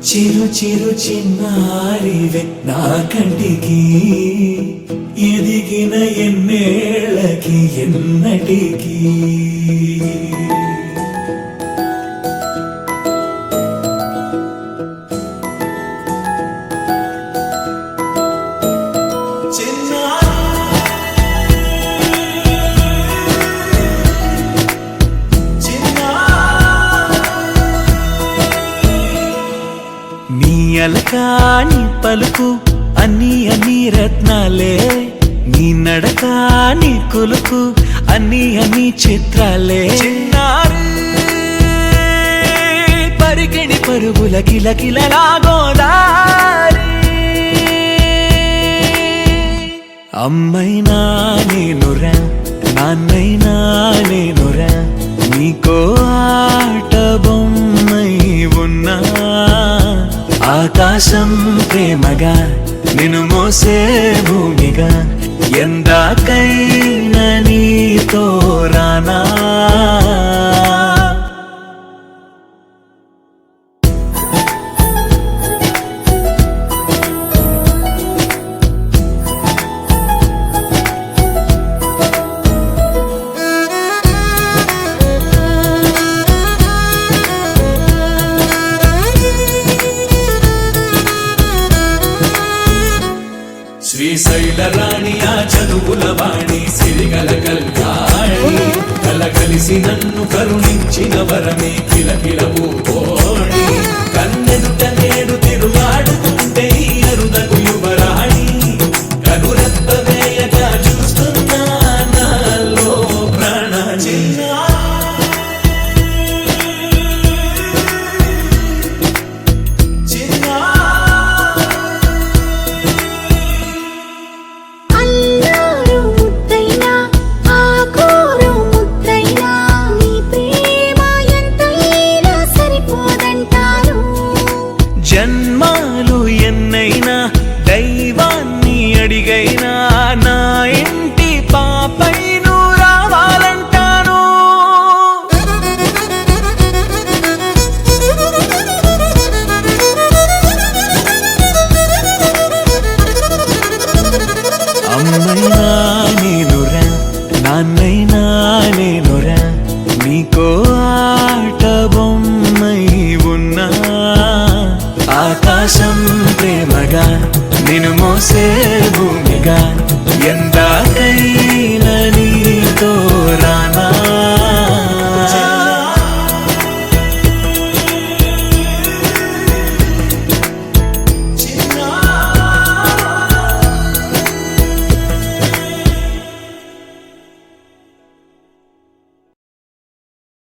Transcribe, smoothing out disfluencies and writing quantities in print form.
చిరు చిరు చిన్నారివే నా కంటికి ఎదిగిన ఎన్నేళ్ళకి ఎన్నటికి అలకాని పలుకు అన్ని రత్నాలే నీ నడకాని కొలుకు అన్ని చిత్రాలే పరికిణి పరుగుల కిలకిలలాగోదారి అమ్మైనా నేనురా నాన్నైనా నేనురా నీకో ఆట బొమ్మై ఉన్నా ఆకాశం ప్రేమగా నిన్ను మోసే భూమిగా ఎందాకైనా నీతో రానా శ్రీశైల రాణి ఆ చదువుల వాణి సిరిగల కల్యాణి కలగలిసి నన్ను కరుణించిన వరమే కిలకిల పూకోణి కన్నెదుట నేడు తిరుగాడుతుంటే ఈ అరుదకు యువరాణి కనురెప్ప వేయగా చూస్తున్నా నాలో ప్రాణ జన్మాలు ఎన్నైనా దైవాన్ని అడిగైనా నా ఇంటి పాపై నువ్వు రావాలంటాను అమ్మైనా నేనురా నాన్నైనా నేనురా నీకో ఆట బొమ్మై ఉన్నా ఆకాశం ప్రేమగా నిన్ను మోసే భూమిగా